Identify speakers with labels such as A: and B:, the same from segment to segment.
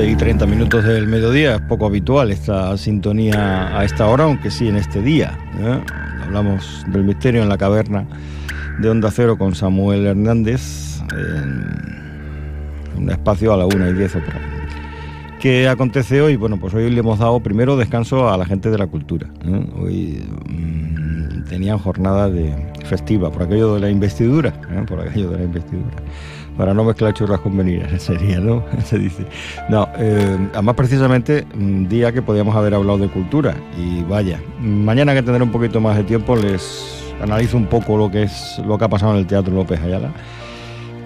A: Y 30 minutos del mediodía, es poco habitual esta sintonía a esta hora, aunque sí en este día. Hablamos del misterio en la caverna de Onda Cero con Samuel Hernández, en un espacio a la 1:10 o por ahí. ¿Qué acontece hoy? Bueno, pues hoy le hemos dado primero descanso a la gente de la cultura. Hoy tenían jornada festiva por aquello de la investidura, para no mezclar churras con meninas, sería, ¿no? Se dice. No, además precisamente un día que podíamos haber hablado de cultura, y vaya, mañana que tendré un poquito más de tiempo les analizo un poco lo que ha pasado en el Teatro López Ayala,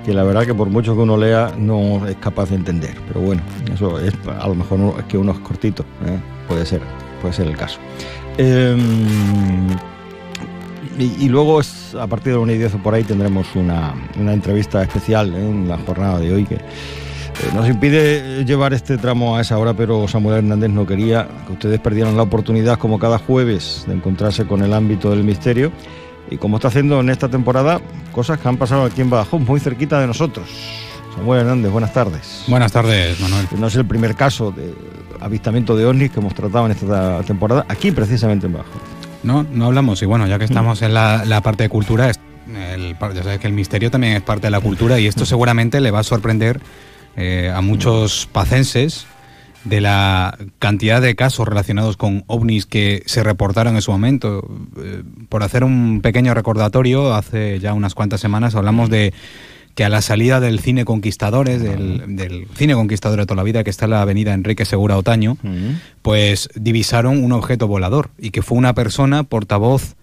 A: que la verdad que por mucho que uno lea no es capaz de entender, pero bueno, eso es, a lo mejor es que uno es cortito, puede ser el caso. Y luego, a partir de la 1:10 o por ahí, tendremos una entrevista especial en la jornada de hoy que nos impide llevar este tramo a esa hora, pero Samuel Hernández no quería que ustedes perdieran la oportunidad, como cada jueves, de encontrarse con el ámbito del misterio, y como está haciendo en esta temporada, cosas que han pasado aquí en Badajoz, muy cerquita de nosotros. Samuel Hernández, buenas tardes.
B: Buenas tardes, Manuel.
A: No es el primer caso de avistamiento de ovnis que hemos tratado en esta temporada, aquí precisamente en Badajoz.
B: No hablamos, y bueno, ya que estamos en la parte de cultura, ya sabes que el misterio también es parte de la cultura, y esto seguramente le va a sorprender a muchos pacenses de la cantidad de casos relacionados con ovnis que se reportaron en su momento. Por hacer un pequeño recordatorio, hace ya unas cuantas semanas hablamos de que a la salida del Cine Conquistadores, del Cine Conquistador de toda la vida, que está en la avenida Enrique Segura Otaño, pues divisaron un objeto volador, y que fue una persona portavoz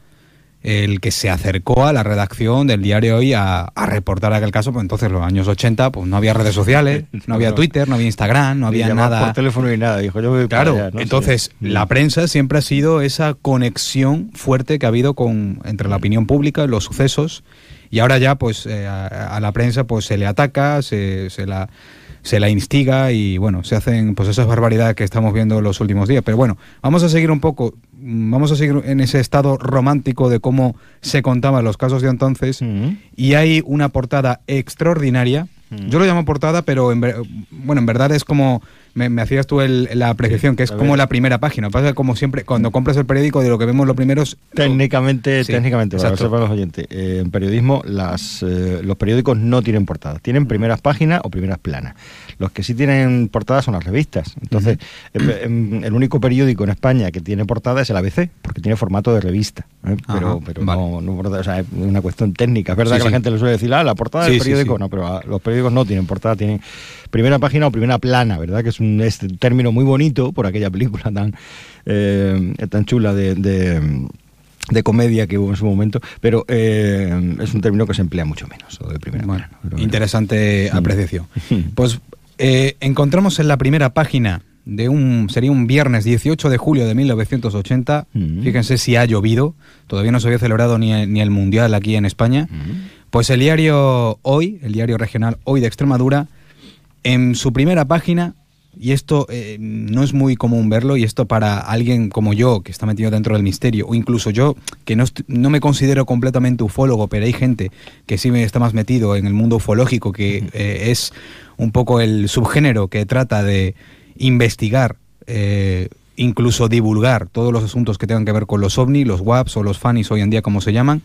B: el que se acercó a la redacción del diario Hoy a reportar aquel caso. Pues entonces, en los años 80, pues no había redes sociales, no había Twitter, no había Instagram, no había nada.
A: Por teléfono y nada, dijo yo voy
B: claro,
A: para allá, ¿no?
B: Entonces, sí. La prensa siempre ha sido esa conexión fuerte que ha habido entre la opinión pública, los sucesos. Y ahora ya, pues, a la prensa pues se le ataca, se la instiga, y bueno, se hacen pues esas barbaridades que estamos viendo los últimos días. Pero bueno, vamos a seguir en ese estado romántico de cómo se contaban los casos de entonces. Y hay una portada extraordinaria. Yo lo llamo portada, pero en verdad es como me hacías tú la apreciación, que es como la primera página. Pasa como siempre, cuando compras el periódico, de lo que vemos lo primero es...
A: Técnicamente,
B: sí,
A: para que sepan los oyentes, en periodismo los periódicos no tienen portadas, tienen primeras páginas o primeras planas. Los que sí tienen portadas son las revistas. Entonces, el único periódico en España que tiene portada es el ABC, porque tiene formato de revista. Pero vale. no portada, o sea, es una cuestión técnica. Es verdad que la gente le suele decir, la portada del periódico, no, pero los periódicos no tienen portada, tienen primera página o primera plana, ¿verdad? Que es un término muy bonito por aquella película tan chula de comedia que hubo en su momento, pero es un término que se emplea mucho menos, o de primera plana.
B: Interesante apreciación. Pues encontramos en la primera página sería un viernes 18 de julio de 1980, fíjense si ha llovido, todavía no se había celebrado ni el Mundial aquí en España, pues el diario Hoy, el diario regional Hoy de Extremadura, en su primera página, y esto no es muy común verlo, y esto para alguien como yo, que está metido dentro del misterio, o incluso yo, que no me considero completamente ufólogo, pero hay gente que sí me está más metido en el mundo ufológico, que es un poco el subgénero que trata de investigar, incluso divulgar todos los asuntos que tengan que ver con los ovnis, los WAPs o los FANIs hoy en día, como se llaman.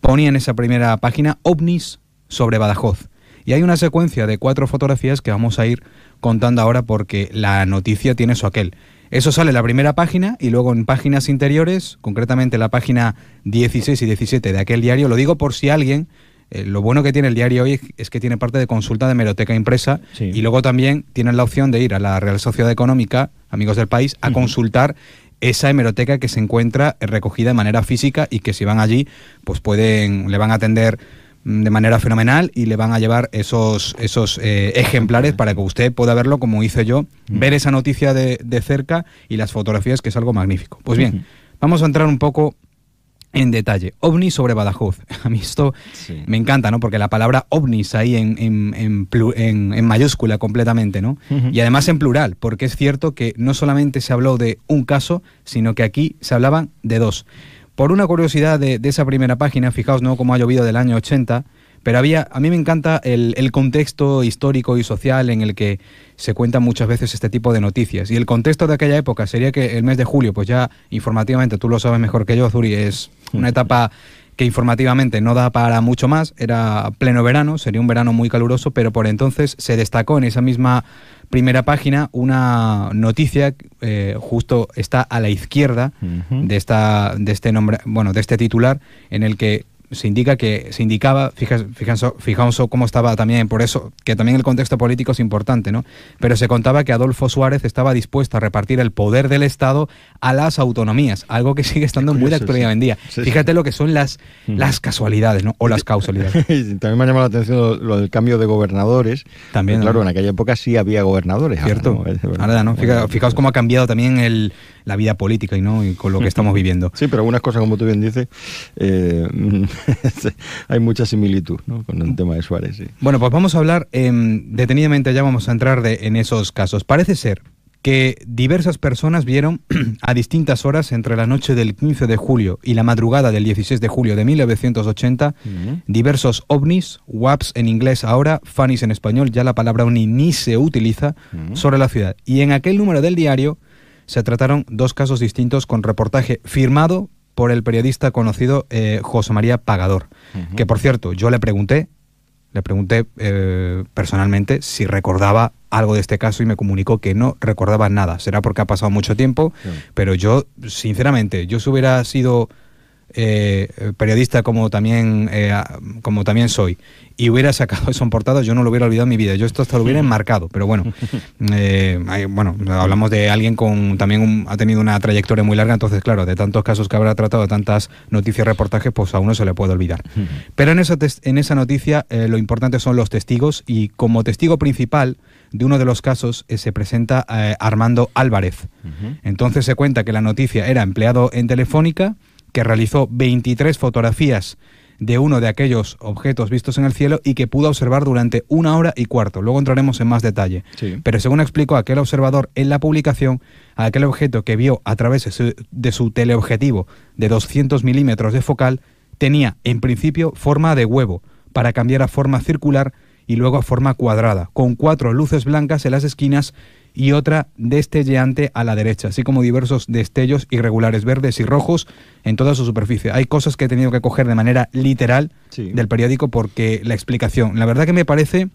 B: Ponía en esa primera página ovnis sobre Badajoz. Y hay una secuencia de 4 fotografías que vamos a ir contando ahora, porque la noticia tiene eso aquel. Eso sale en la primera página, y luego en páginas interiores, concretamente la página 16 y 17 de aquel diario, lo digo por si alguien... lo bueno que tiene el diario Hoy es que tiene parte de consulta de hemeroteca impresa, y luego también tienen la opción de ir a la Real Sociedad Económica, Amigos del País, a consultar esa hemeroteca que se encuentra recogida de manera física, y que si van allí, pues le van a atender de manera fenomenal, y le van a llevar esos ejemplares para que usted pueda verlo como hice yo, ver esa noticia de cerca, y las fotografías, que es algo magnífico. Pues bien, vamos a entrar un poco en detalle. OVNIs sobre Badajoz. A mí esto me encanta, ¿no? Porque la palabra ovnis ahí en mayúscula completamente, ¿no? Y además en plural, porque es cierto que no solamente se habló de un caso, sino que aquí se hablaban de 2. por una curiosidad de esa primera página, fijaos, ¿no?, cómo ha llovido del año 80, pero a mí me encanta el contexto histórico y social en el que se cuentan muchas veces este tipo de noticias. Y el contexto de aquella época sería que el mes de julio, pues ya informativamente, tú lo sabes mejor que yo, Zuri, es una etapa que informativamente no da para mucho más, era pleno verano, sería un verano muy caluroso, pero por entonces se destacó en esa misma primera página una noticia, justo está a la izquierda de este nombre, bueno, de este titular, en el que se indicaba, fijaos cómo estaba también, por eso, que también el contexto político es importante, ¿no? Pero se contaba que Adolfo Suárez estaba dispuesto a repartir el poder del Estado a las autonomías, algo que sigue estando muy de actualidad hoy en día.
A: Sí,
B: fíjate lo que son las casualidades, ¿no? O las causalidades.
A: También me ha llamado la atención lo del cambio de gobernadores.
B: También,
A: claro,
B: ¿no?
A: En aquella época sí había gobernadores.
B: Cierto. Ahora no. Fijaos cómo ha cambiado también la vida política y con lo que estamos viviendo.
A: Sí, pero algunas cosas, como tú bien dices, hay mucha similitud, ¿no?, con el tema de Suárez. Sí.
B: Bueno, pues vamos a hablar detenidamente, ya vamos a entrar en esos casos. Parece ser que diversas personas vieron a distintas horas entre la noche del 15 de julio y la madrugada del 16 de julio de 1980 diversos ovnis, WAPs en inglés ahora, funnies en español, ya la palabra ovni ni se utiliza, sobre la ciudad. Y en aquel número del diario se trataron dos casos distintos con reportaje firmado por el periodista conocido José María Pagador, que por cierto, yo le pregunté personalmente si recordaba algo de este caso y me comunicó que no recordaba nada. Será porque ha pasado mucho tiempo, pero yo, sinceramente, si hubiera sido periodista como también soy y hubiera sacado eso en portada, yo no lo hubiera olvidado en mi vida. Yo esto hasta lo hubiera enmarcado, pero bueno, hablamos de alguien con también ha tenido una trayectoria muy larga, entonces claro, de tantos casos que habrá tratado, de tantas noticias, reportajes, pues a uno se le puede olvidar. Pero en esa noticia lo importante son los testigos, y como testigo principal de uno de los casos se presenta Armando Álvarez. Entonces se cuenta que la noticia era empleado en Telefónica, que realizó 23 fotografías de uno de aquellos objetos vistos en el cielo y que pudo observar durante 1 hora y cuarto. Luego entraremos en más detalle. Sí. Pero según explicó aquel observador en la publicación, aquel objeto que vio a través de su teleobjetivo de 200 milímetros de focal tenía, en principio, forma de huevo, para cambiar a forma circular y luego a forma cuadrada, con 4 luces blancas en las esquinas y otra destelleante a la derecha, así como diversos destellos irregulares verdes y rojos en toda su superficie. Hay cosas que he tenido que coger de manera literal del periódico porque la explicación, la verdad que me parece,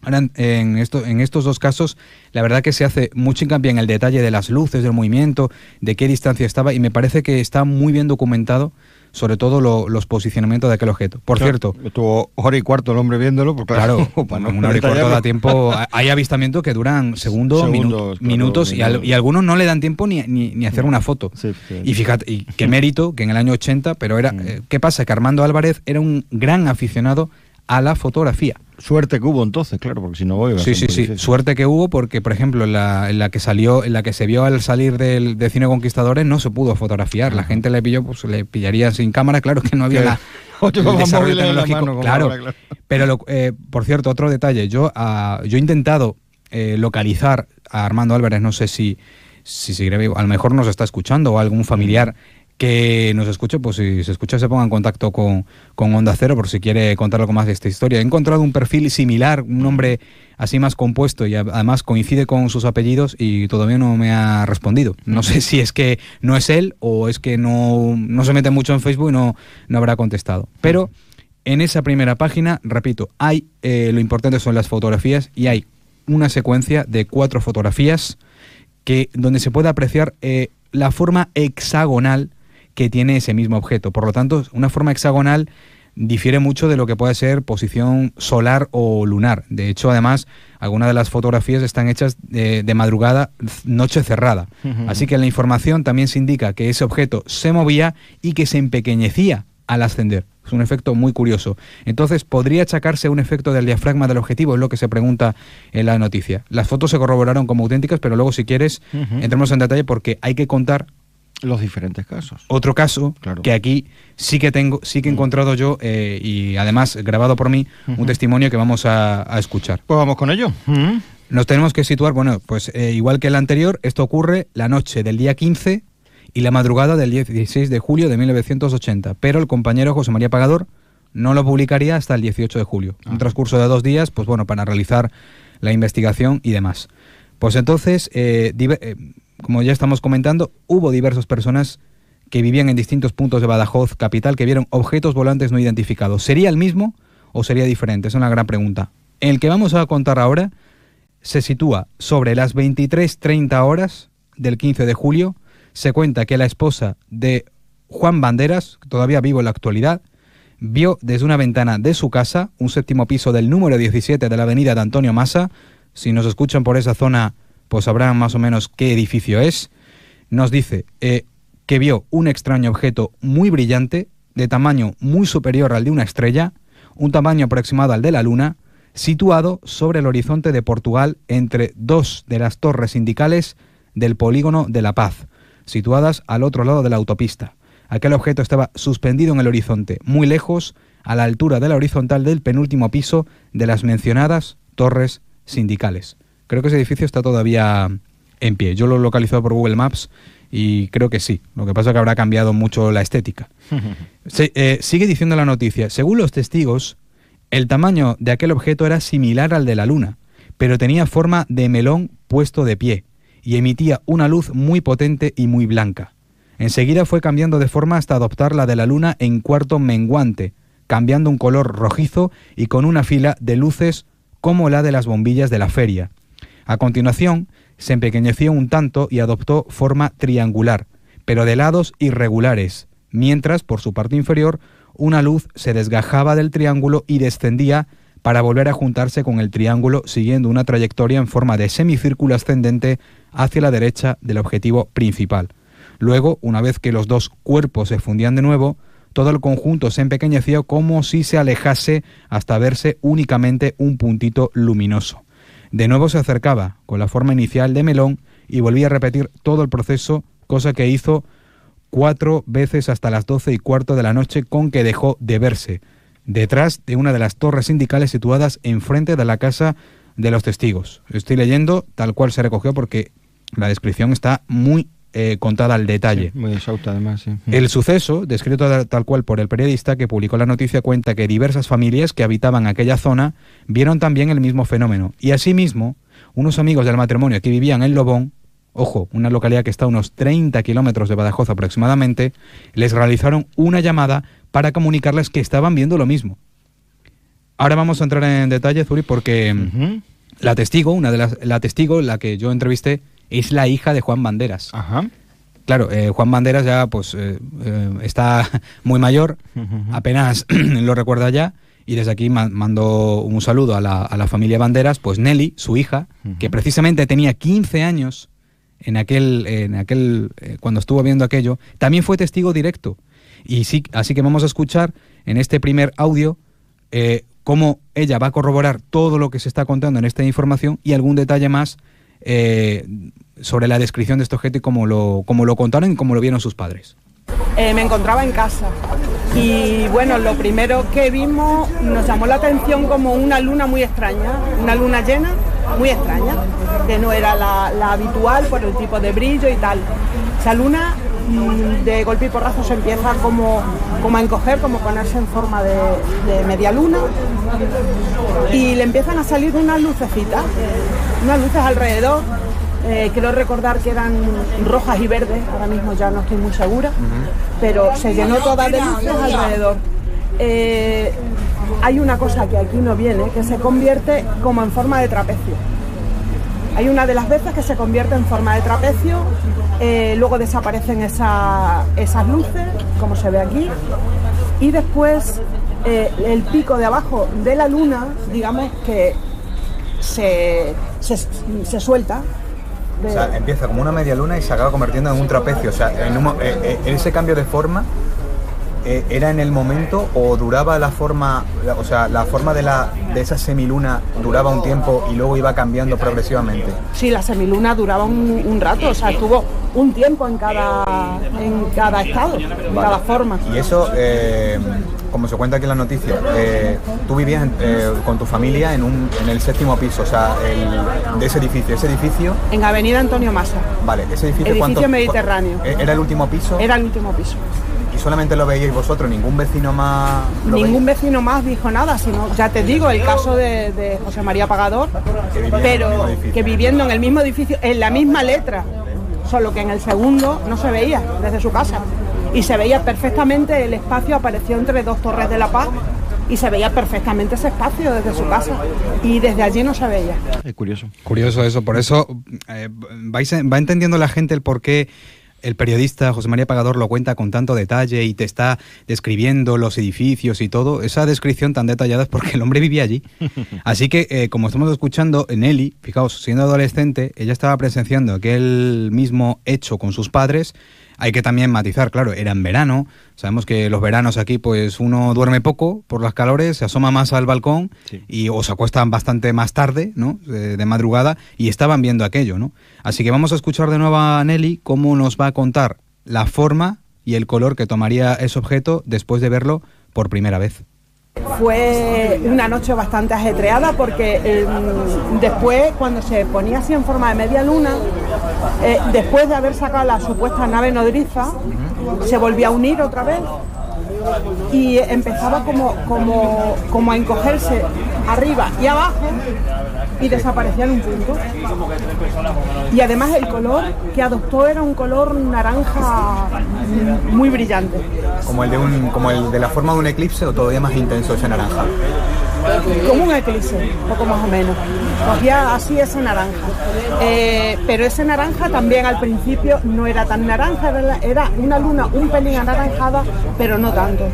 B: en estos dos casos, la verdad que se hace mucho hincapié en el detalle de las luces, del movimiento, de qué distancia estaba, y me parece que está muy bien documentado, sobre todo los posicionamientos de aquel objeto. Por cierto,
A: estuvo 1 hora y cuarto el hombre viéndolo, porque
B: claro, 1 hora y cuarto da tiempo. Hay avistamientos que duran segundos, minutos, y algunos no le dan tiempo ni hacer una foto. Sí. Y fíjate, y qué mérito que en el año 80, pero era ¿qué pasa? Que Armando Álvarez era un gran aficionado a la fotografía.
A: Suerte que hubo entonces, claro, porque si no voy a...
B: Sí. Suerte que hubo porque, por ejemplo, en la que se vio al salir del Cine Conquistadores no se pudo fotografiar. La gente le pilló, pues le pillaría sin cámara, claro que no había el desarrollo tecnológico. Claro. Pero por cierto, otro detalle, yo he intentado localizar a Armando Álvarez, no sé si seguirá vivo, a lo mejor nos está escuchando o algún familiar que nos escuche, pues si se escucha se ponga en contacto con Onda Cero por si quiere contar algo más de esta historia. He encontrado un perfil similar, un nombre así más compuesto y además coincide con sus apellidos y todavía no me ha respondido. No sé si es que no es él o es que no se mete mucho en Facebook y no habrá contestado. Pero en esa primera página, repito, hay lo importante son las fotografías y hay una secuencia de 4 fotografías donde se puede apreciar la forma hexagonal que tiene ese mismo objeto. Por lo tanto, una forma hexagonal difiere mucho de lo que puede ser posición solar o lunar. De hecho, además, algunas de las fotografías están hechas de madrugada, noche cerrada. Así que en la información también se indica que ese objeto se movía y que se empequeñecía al ascender. Es un efecto muy curioso. Entonces, ¿podría achacarse un efecto del diafragma del objetivo? Es lo que se pregunta en la noticia. Las fotos se corroboraron como auténticas, pero luego, si quieres, entremos en detalle porque hay que contar
A: los diferentes casos.
B: Otro caso, claro, que aquí sí que he encontrado yo y además grabado por mí, un testimonio que vamos a escuchar.
A: Pues vamos con ello.
B: Nos tenemos que situar, bueno, pues igual que el anterior, esto ocurre la noche del día 15 y la madrugada del 16 de julio de 1980, pero el compañero José María Pagador no lo publicaría hasta el 18 de julio. Un transcurso de 2 días, pues bueno, para realizar la investigación y demás. Pues entonces, como ya estamos comentando, hubo diversas personas que vivían en distintos puntos de Badajoz capital que vieron objetos volantes no identificados. ¿Sería el mismo o sería diferente? Es una gran pregunta. El que vamos a contar ahora se sitúa sobre las 23:30 horas del 15 de julio. Se cuenta que la esposa de Juan Banderas, todavía vivo en la actualidad, vio desde una ventana de su casa, un 7º piso del número 17 de la avenida de Antonio Masa. Si nos escuchan por esa zona, pues sabrán más o menos qué edificio es. Nos dice que vio un extraño objeto muy brillante, de tamaño muy superior al de una estrella, un tamaño aproximado al de la Luna, situado sobre el horizonte de Portugal entre 2 de las torres sindicales del polígono de La Paz, situadas al otro lado de la autopista. Aquel objeto estaba suspendido en el horizonte, muy lejos, a la altura de la horizontal del penúltimo piso de las mencionadas torres sindicales. Creo que ese edificio está todavía en pie. Yo lo he localizado por Google Maps y creo que sí. Lo que pasa es que habrá cambiado mucho la estética. Sigue diciendo la noticia. Según los testigos, el tamaño de aquel objeto era similar al de la Luna, pero tenía forma de melón puesto de pie y emitía una luz muy potente y muy blanca. Enseguida fue cambiando de forma hasta adoptar la de la Luna en cuarto menguante, cambiando un color rojizo y con una fila de luces como la de las bombillas de la feria. A continuación, se empequeñeció un tanto y adoptó forma triangular, pero de lados irregulares, mientras, por su parte inferior, una luz se desgajaba del triángulo y descendía para volver a juntarse con el triángulo siguiendo una trayectoria en forma de semicírculo ascendente hacia la derecha del objetivo principal. Luego, una vez que los dos cuerpos se fundían de nuevo, todo el conjunto se empequeñeció como si se alejase hasta verse únicamente un puntito luminoso. De nuevo se acercaba con la forma inicial de melón y volvía a repetir todo el proceso, cosa que hizo 4 veces hasta las 12:15 de la noche, con que dejó de verse, detrás de una de las torres sindicales situadas enfrente de la casa de los testigos. Estoy leyendo tal cual se recogió porque la descripción está muy contada al detalle.
A: Sí, muy exhausta además, sí.
B: El suceso, descrito tal cual por el periodista que publicó la noticia, cuenta que diversas familias que habitaban aquella zona vieron también el mismo fenómeno. Y asimismo, unos amigos del matrimonio que vivían en Lobón, ojo, una localidad que está a unos 30 kilómetros de Badajoz aproximadamente, les realizaron una llamada para comunicarles que estaban viendo lo mismo. Ahora vamos a entrar en detalle, Zuri, porque la testigo, la que yo entrevisté, es la hija de Juan Banderas.
A: Ajá.
B: Claro, Juan Banderas ya pues está muy mayor, apenas lo recuerda ya, y desde aquí mando un saludo a la familia Banderas. Pues Nelly, su hija, que precisamente tenía 15 años cuando estuvo viendo aquello, también fue testigo directo. Y sí, así que vamos a escuchar en este primer audio cómo ella va a corroborar todo lo que se está contando en esta información y algún detalle más sobre la descripción de este objeto y cómo lo contaron y cómo lo vieron sus padres.
C: Me encontraba en casa y bueno, lo primero que vimos nos llamó la atención como una luna muy extraña, una luna llena muy extraña, que no era la habitual por el tipo de brillo y tal. Esa luna de golpe y porrazo se empieza como a encoger, como ponerse en forma de media luna, y le empiezan a salir unas lucecitas, unas luces alrededor. Quiero recordar que eran rojas y verdes, ahora mismo ya no estoy muy segura, pero se llenó toda de luces alrededor. Hay una cosa que aquí no viene, que se convierte como en forma de trapecio. Hay una de las veces que se convierte en forma de trapecio, luego desaparecen esas luces, como se ve aquí, y después el pico de abajo de la luna, digamos que se suelta.
B: O sea, empieza como una media luna y se acaba convirtiendo en un trapecio. O sea, en ese cambio de forma ¿era en el momento o duraba la forma, o sea, la forma de esa semiluna duraba un tiempo y luego iba cambiando progresivamente?
C: Sí, la semiluna duraba un rato, o sea, estuvo un tiempo en cada estado, en cada forma.
B: Y eso, como se cuenta aquí en la noticia, tú vivías con tu familia en el 7º piso, o sea, de ese edificio. ¿Ese edificio?
C: En Avenida Antonio Masa.
B: Vale, ¿ese edificio
C: Edificio Mediterráneo.
B: ¿Era el último piso?
C: Era el último piso.
B: ¿Y solamente lo veíais vosotros? ¿Ningún vecino más lo veía?
C: Ningún vecino más dijo nada, sino, ya te digo, el caso de José María Pagador, que viviendo en el mismo edificio, en la misma letra, solo que en el segundo no se veía desde su casa. Y se veía perfectamente el espacio, apareció entre 2 torres de La Paz, y se veía perfectamente ese espacio desde su casa. Y desde allí no se veía.
A: Es curioso.
B: Curioso eso, por eso va entendiendo la gente el por qué el periodista José María Pagador lo cuenta con tanto detalle y te está describiendo los edificios y todo. Esa descripción tan detallada es porque el hombre vivía allí. Así que, como estamos escuchando, Nelly, fijaos, siendo adolescente, ella estaba presenciando aquel mismo hecho con sus padres. Hay que también matizar, claro, era en verano. Sabemos que los veranos aquí, pues uno duerme poco por las calores, se asoma más al balcón, sí, o se acuestan bastante más tarde, ¿no? De madrugada, y estaban viendo aquello, ¿no? Así que vamos a escuchar de nuevo a Nelly cómo nos va a contar la forma y el color que tomaría ese objeto después de verlo por primera vez.
C: Fue una noche bastante ajetreada porque después, cuando se ponía así en forma de media luna, después de haber sacado la supuesta nave nodriza, se volvía a unir otra vez y empezaba como a encogerse arriba y abajo y desaparecía en un punto. Y además el color que adoptó era un color naranja muy brillante. ¿Como el de la forma de un eclipse o todavía más intenso ese naranja? Como un eclipse, poco más o menos. Cogía así ese naranja. Pero ese naranja también al principio no era tan naranja, era una luna un pelín anaranjada, pero no tanto.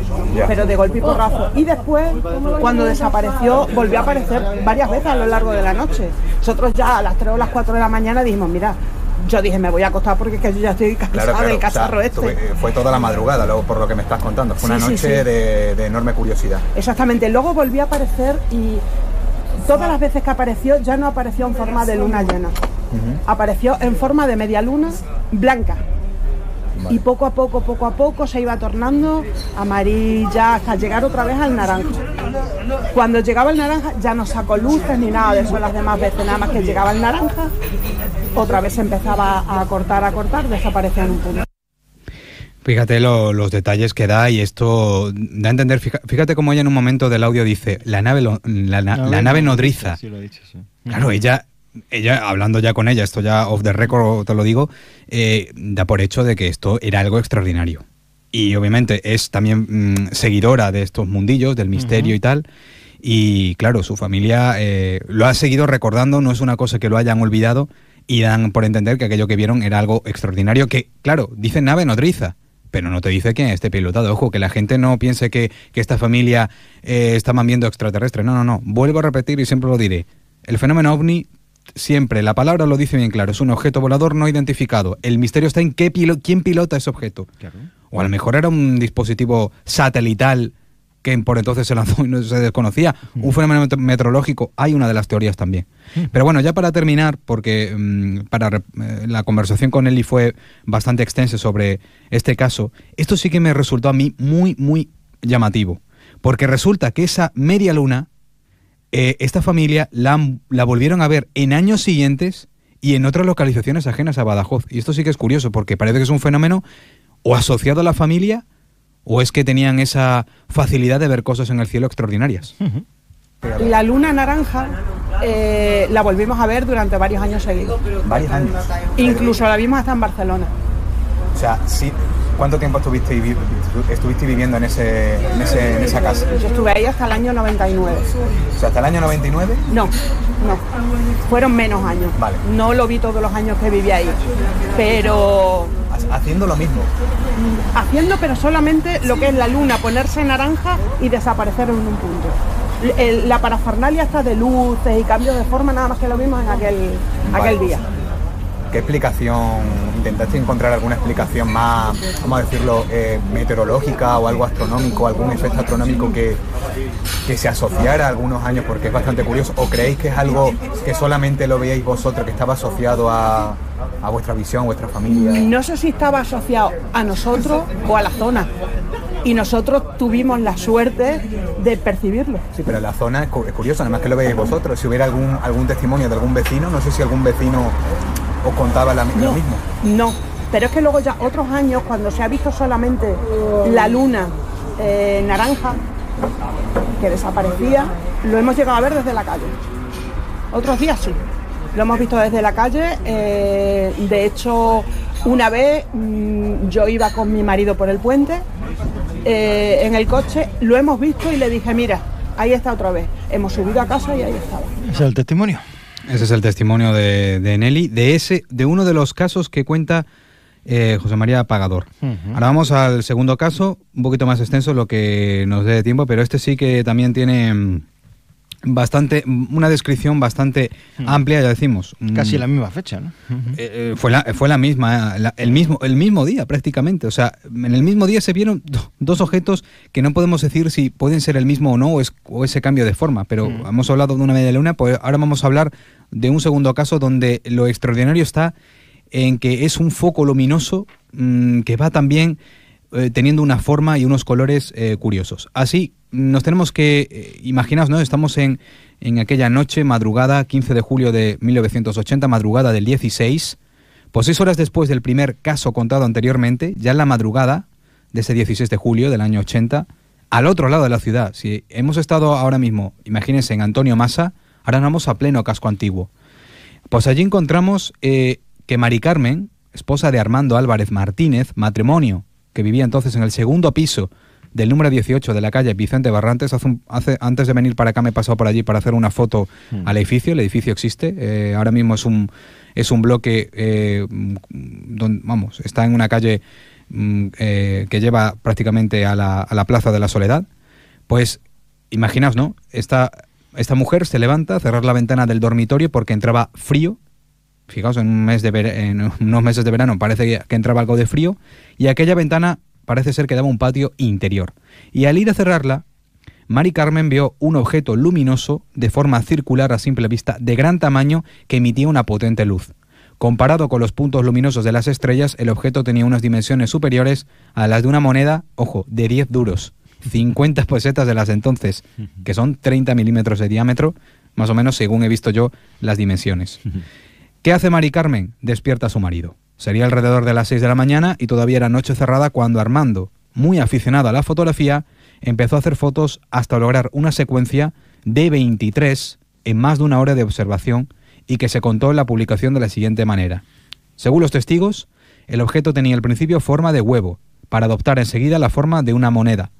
C: Pero de golpe y porrazo. Y después, cuando desapareció, volvió a aparecer varias veces a lo largo de la noche. Nosotros ya a las 3 o las 4 de la mañana dijimos, mira, yo dije, me voy a acostar porque es que yo ya estoy cansada del cacharro Fue toda la madrugada, luego, por lo que me estás contando. Fue una noche de enorme curiosidad. Exactamente. Luego volvió a aparecer y todas las veces que apareció ya no apareció en forma de luna llena. Apareció en forma de media luna blanca. Vale. Y poco a poco se iba tornando amarilla hasta llegar otra vez al naranja. Cuando llegaba el naranja ya no sacó luces ni nada de eso las demás veces, nada más que llegaba el naranja, otra vez se empezaba a cortar, desaparecía en un punto. Fíjate los detalles que da y esto da a entender, fíjate cómo ella en un momento del audio dice, la nave nodriza. Sí, lo ha dicho, sí. Claro, ella, hablando ya con ella, esto ya off the record te lo digo, da por hecho de que esto era algo extraordinario. Y obviamente es también seguidora de estos mundillos, del misterio y tal. Y claro, su familia lo ha seguido recordando, no es una cosa que lo hayan olvidado y dan por entender que aquello que vieron era algo extraordinario que, claro, dice nave nodriza, pero no te dice quién esté pilotado. Ojo, que la gente no piense que esta familia estaban viendo extraterrestres. No. Vuelvo a repetir y siempre lo diré. El fenómeno OVNI, siempre, la palabra lo dice bien claro, es un objeto volador no identificado. El misterio está en quién pilota ese objeto. Claro. O a lo mejor era un dispositivo satelital que por entonces se lanzó y no se desconocía. Un fenómeno meteorológico, hay una de las teorías también. Pero bueno, ya para terminar, porque la conversación con Nelly fue bastante extensa sobre este caso, esto sí que me resultó a mí muy, muy llamativo. Porque resulta que esa media luna, esta familia la volvieron a ver en años siguientes y en otras localizaciones ajenas a Badajoz. Y esto sí que es curioso, porque parece que es un fenómeno o asociado a la familia, o es que tenían esa facilidad de ver cosas en el cielo extraordinarias. La luna naranja la volvimos a ver durante varios años seguidos. ¿Varios años? Incluso la vimos hasta en Barcelona. O sea, sí. ¿Cuánto tiempo estuviste viviendo en esa casa? Yo estuve ahí hasta el año 99. O sea, ¿hasta el año 99? No. Fueron menos años. Vale. No lo vi todos los años que viví ahí. Pero... ¿Haciendo lo mismo? Haciendo, pero solamente lo que es la luna, ponerse naranja y desaparecer en un punto. La parafernalia está de luces y cambios de forma, nada más que lo vimos en aquel día.
B: ¿qué explicación, intentaste encontrar alguna explicación más, vamos a decirlo, meteorológica o algo astronómico, algún efecto astronómico que se asociara a algunos años, porque es bastante curioso? ¿O creéis que es algo que solamente lo veíais vosotros, que estaba asociado a vuestra visión, vuestra familia?
C: No sé si estaba asociado a nosotros o a la zona. Y nosotros tuvimos la suerte de percibirlo.
B: Sí, pero la zona es curiosa, además que lo veis vosotros. Si hubiera algún testimonio de algún vecino, no sé si algún vecino os contaba lo mismo.
C: No, pero es que luego ya otros años, cuando se ha visto solamente la luna naranja, que desaparecía, lo hemos llegado a ver desde la calle. Otros días sí, lo hemos visto desde la calle. De hecho, una vez yo iba con mi marido por el puente, en el coche, lo hemos visto y le dije, mira, ahí está otra vez. Hemos subido a casa y ahí estaba.
A: ¿Ese es el testimonio?
B: Ese es el testimonio de Nelly, de uno de los casos que cuenta José María Pagador. Ahora vamos al segundo caso, un poquito más extenso, lo que nos dé tiempo, pero este sí que también tiene una descripción bastante amplia, ya decimos.
A: Casi la misma fecha, ¿no?
B: Fue la misma, el mismo día prácticamente. O sea, en el mismo día se vieron dos objetos que no podemos decir si pueden ser el mismo o no, o ese cambio de forma. Pero hemos hablado de una media luna, pues ahora vamos a hablar de un segundo caso donde lo extraordinario está en que es un foco luminoso que va también teniendo una forma y unos colores curiosos. Así nos tenemos que imaginaos, ¿no? Estamos en aquella noche, madrugada, 15 de julio de 1980, madrugada del 16, pues 6 horas después del primer caso contado anteriormente, ya en la madrugada de ese 16 de julio del año 80, al otro lado de la ciudad. Si hemos estado ahora mismo, imagínense, en Antonio Masa, ahora vamos a pleno casco antiguo. Pues allí encontramos que Mari Carmen, esposa de Armando Álvarez Martínez, matrimonio que vivía entonces en el segundo piso del número 18 de la calle Vicente Barrantes, antes de venir para acá me he pasado por allí para hacer una foto al edificio. El edificio existe, ahora mismo es un bloque está en una calle que lleva prácticamente a la Plaza de la Soledad. Pues imaginaos, ¿no? Esta mujer se levanta a cerrar la ventana del dormitorio porque entraba frío. Fijaos, en unos meses de verano parece que entraba algo de frío, y aquella ventana parece ser que daba un patio interior. Y al ir a cerrarla, Mari Carmen vio un objeto luminoso de forma circular a simple vista, de gran tamaño, que emitía una potente luz. Comparado con los puntos luminosos de las estrellas, el objeto tenía unas dimensiones superiores a las de una moneda, ojo, de 10 duros, 50 pesetas de las entonces, que son 30 milímetros de diámetro, más o menos según he visto yo las dimensiones. ¿Qué hace Mari Carmen? Despierta a su marido. Sería alrededor de las 6 de la mañana y todavía era noche cerrada cuando Armando, muy aficionado a la fotografía, empezó a hacer fotos hasta lograr una secuencia de 23 en más de una hora de observación, y que se contó en la publicación de la siguiente manera. Según los testigos, el objeto tenía al principio forma de huevo, para adoptar enseguida la forma de una moneda.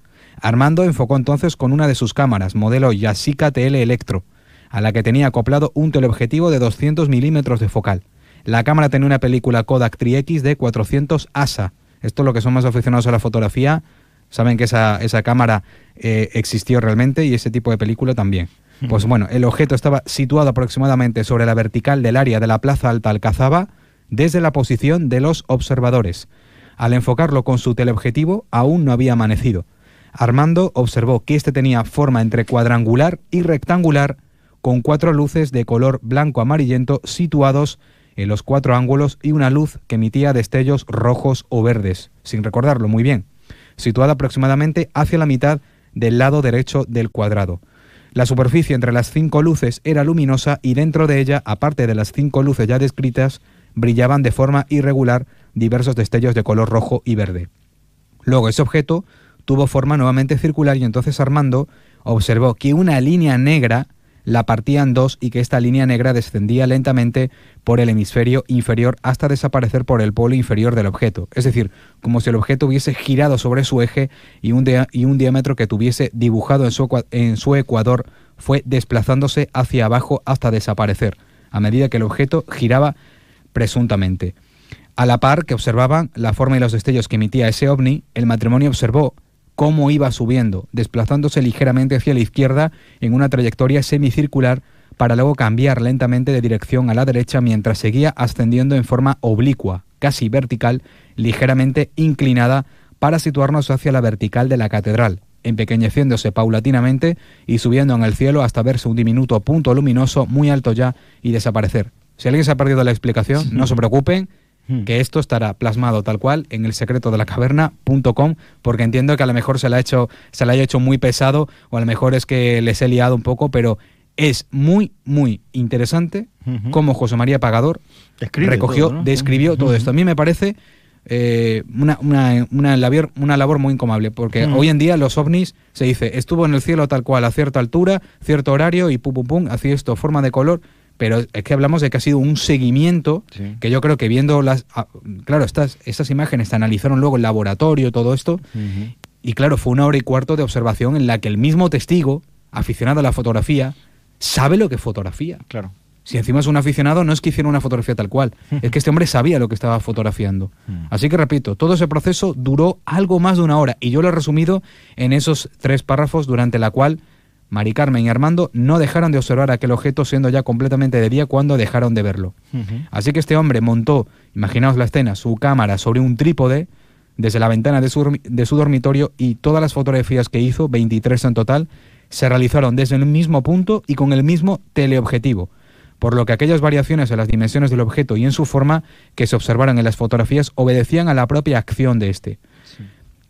B: Armando enfocó entonces con una de sus cámaras, modelo Yashica TL Electro, a la que tenía acoplado un teleobjetivo de 200 milímetros de focal. La cámara tenía una película Kodak Tri-X de 400 ASA. Esto, lo que son más aficionados a la fotografía saben que esa cámara existió realmente, y ese tipo de película también. Pues bueno, el objeto estaba situado aproximadamente sobre la vertical del área de la Plaza Alta Alcazaba, desde la posición de los observadores. Al enfocarlo con su teleobjetivo, aún no había amanecido. Armando observó que este tenía forma entre cuadrangular y rectangular, con 4 luces de color blanco-amarillento situados en los 4 ángulos, y una luz que emitía destellos rojos o verdes, sin recordarlo muy bien, situada aproximadamente hacia la mitad del lado derecho del cuadrado. La superficie entre las 5 luces era luminosa, y dentro de ella, aparte de las 5 luces ya descritas, brillaban de forma irregular diversos destellos de color rojo y verde. Luego ese objeto tuvo forma nuevamente circular, y entonces Armando observó que una línea negra la partía en dos, y que esta línea negra descendía lentamente por el hemisferio inferior hasta desaparecer por el polo inferior del objeto. Es decir, como si el objeto hubiese girado sobre su eje, y un diámetro que tuviese dibujado en su ecuador fue desplazándose hacia abajo hasta desaparecer, a medida que el objeto giraba presuntamente. A la par que observaban la forma y los destellos que emitía ese ovni, el matrimonio observó cómo iba subiendo, desplazándose ligeramente hacia la izquierda en una trayectoria semicircular para luego cambiar lentamente de dirección a la derecha mientras seguía ascendiendo en forma oblicua, casi vertical, ligeramente inclinada para situarnos hacia la vertical de la catedral, empequeñeciéndose paulatinamente y subiendo en el cielo hasta verse un diminuto punto luminoso muy alto ya y desaparecer. Si alguien se ha perdido la explicación, no se preocupen, que esto estará plasmado tal cual en elsecretodelacaverna.com, porque entiendo que a lo mejor se le haya hecho muy pesado, o a lo mejor es que les he liado un poco, pero es muy, muy interesante cómo José María Pagador describió todo esto. A mí me parece una labor muy incomable, porque hoy en día los ovnis se dice, estuvo en el cielo tal cual, a cierta altura, cierto horario, y pum, pum, pum, hacía esto, forma de color. Pero es que hablamos de que ha sido un seguimiento, que yo creo que viendo claro, estas imágenes se analizaron luego en laboratorio, todo esto, y claro, fue 1 hora y cuarto de observación en la que el mismo testigo, aficionado a la fotografía, sabe lo que fotografía.
A: Claro.
B: Si encima es un aficionado, no es que hiciera una fotografía tal cual, es que este hombre sabía lo que estaba fotografiando. Así que repito, todo ese proceso duró algo más de 1 hora, y yo lo he resumido en esos 3 párrafos, durante la cual Mari Carmen y Armando no dejaron de observar aquel objeto, siendo ya completamente de día cuando dejaron de verlo. Así que este hombre montó, imaginaos la escena, su cámara sobre un trípode desde la ventana de su dormitorio, y todas las fotografías que hizo, 23 en total, se realizaron desde el mismo punto y con el mismo teleobjetivo, por lo que aquellas variaciones en las dimensiones del objeto y en su forma que se observaron en las fotografías obedecían a la propia acción de este.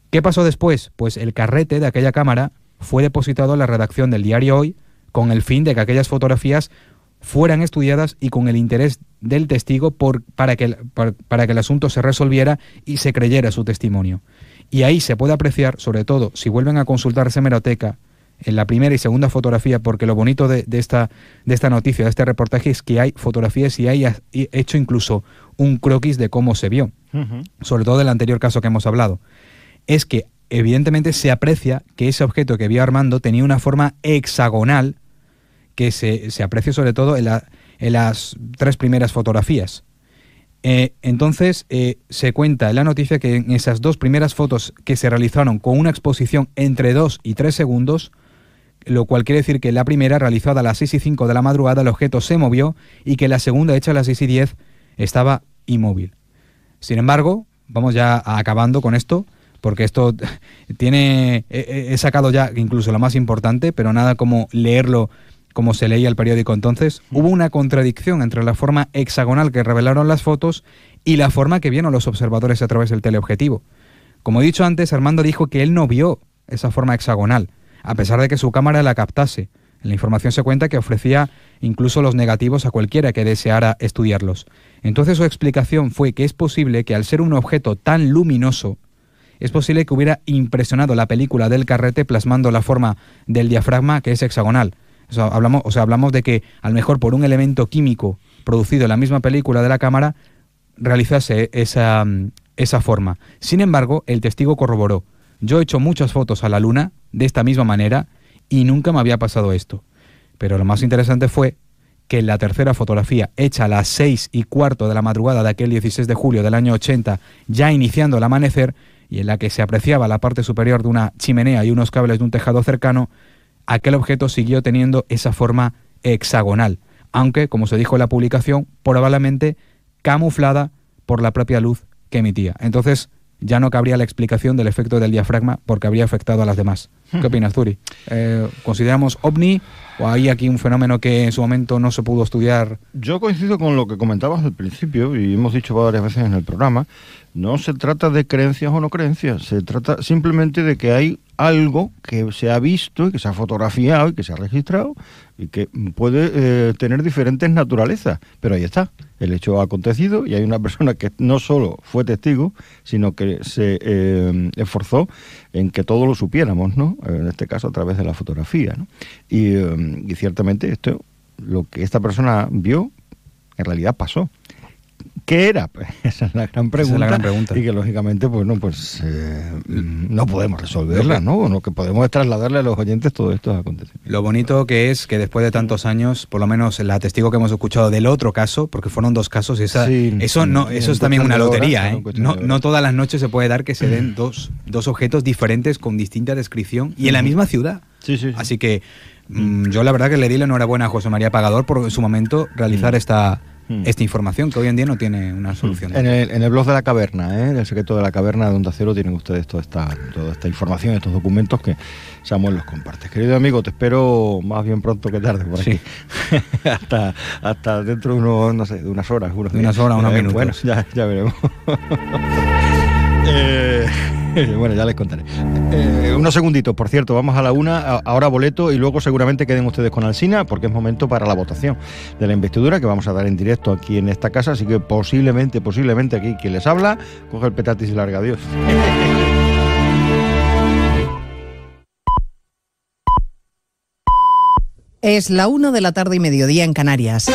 B: ¿Qué pasó después? Pues el carrete de aquella cámara fue depositado en la redacción del diario Hoy, con el fin de que aquellas fotografías fueran estudiadas y con el interés del testigo para que el asunto se resolviera y se creyera su testimonio. Y ahí se puede apreciar, sobre todo si vuelven a consultar esa hemeroteca en la primera y segunda fotografía, porque lo bonito de esta noticia, de este reportaje, es que hay fotografías y hay hecho incluso un croquis de cómo se vio, sobre todo del anterior caso que hemos hablado. Es que evidentemente se aprecia que ese objeto que vio Armando tenía una forma hexagonal, que se aprecia sobre todo en las 3 primeras fotografías. Entonces se cuenta en la noticia que en esas 2 primeras fotos que se realizaron con una exposición entre 2 y 3 segundos, lo cual quiere decir que la primera, realizada a las 6:05 de la madrugada, el objeto se movió, y que la segunda, hecha a las 6:10, estaba inmóvil. Sin embargo, vamos ya acabando con esto, porque esto he sacado ya incluso lo más importante, pero nada como leerlo como se leía el periódico entonces. Hubo una contradicción entre la forma hexagonal que revelaron las fotos y la forma que vieron los observadores a través del teleobjetivo. Como he dicho antes, Armando dijo que él no vio esa forma hexagonal, a pesar de que su cámara la captase. En la información se cuenta que ofrecía incluso los negativos a cualquiera que deseara estudiarlos. Entonces su explicación fue que es posible que, al ser un objeto tan luminoso, es posible que hubiera impresionado la película del carrete plasmando la forma del diafragma, que es hexagonal. Hablamos de que a lo mejor por un elemento químico producido en la misma película de la cámara realizase esa forma. Sin embargo, el testigo corroboró: yo he hecho muchas fotos a la luna de esta misma manera y nunca me había pasado esto. Pero lo más interesante fue que en la tercera fotografía, hecha a las 6:15 de la madrugada de aquel 16 de julio del año 80, ya iniciando el amanecer, y en la que se apreciaba la parte superior de una chimenea y unos cables de un tejado cercano, aquel objeto siguió teniendo esa forma hexagonal, aunque, como se dijo en la publicación, probablemente camuflada por la propia luz que emitía. Entonces ya no cabría la explicación del efecto del diafragma, porque habría afectado a las demás. ¿Qué opinas, Zuri? ¿Consideramos ovni o hay aquí un fenómeno que en su momento no se pudo estudiar?
A: Yo coincido con lo que comentabas al principio, y hemos dicho varias veces en el programa. No se trata de creencias o no creencias, se trata simplemente de que hay algo que se ha visto y que se ha fotografiado y que se ha registrado y que puede tener diferentes naturalezas, pero ahí está, el hecho ha acontecido y hay una persona que no solo fue testigo, sino que se esforzó en que todos lo supiéramos, ¿no? En este caso a través de la fotografía, ¿no? Y ciertamente esto, lo que esta persona vio, en realidad pasó. ¿Qué era? Pues esa es la gran pregunta, y que lógicamente no podemos resolverla, ¿no? Lo que podemos es trasladarle a los oyentes todos estos acontecimientos.
B: Lo bonito que es que después de tantos años, por lo menos la testigo que hemos escuchado del otro caso, porque fueron 2 casos, eso es también una lotería, ¿eh? No todas las noches se puede dar que se den dos objetos diferentes con distinta descripción y en la misma ciudad.
A: Sí.
B: Así que yo la verdad que le di la enhorabuena a José María Pagador por en su momento realizar esta información que hoy en día no tiene una solución.
A: En el blog de la caverna, El secreto de la caverna de Onda Cero, tienen ustedes toda esta información, estos documentos que Samuel los comparte. Querido amigo, te espero más bien pronto que tarde por aquí. hasta dentro de unas horas.
B: Unos minutos.
A: Bueno, ya veremos. Bueno, ya les contaré. Unos segunditos, por cierto, vamos a la 1, ahora boleto y luego seguramente queden ustedes con Alsina porque es momento para la votación de la investidura que vamos a dar en directo aquí en esta casa, así que posiblemente aquí quien les habla, coge el petatis y larga, adiós.
D: Es la 1 de la tarde y mediodía en Canarias.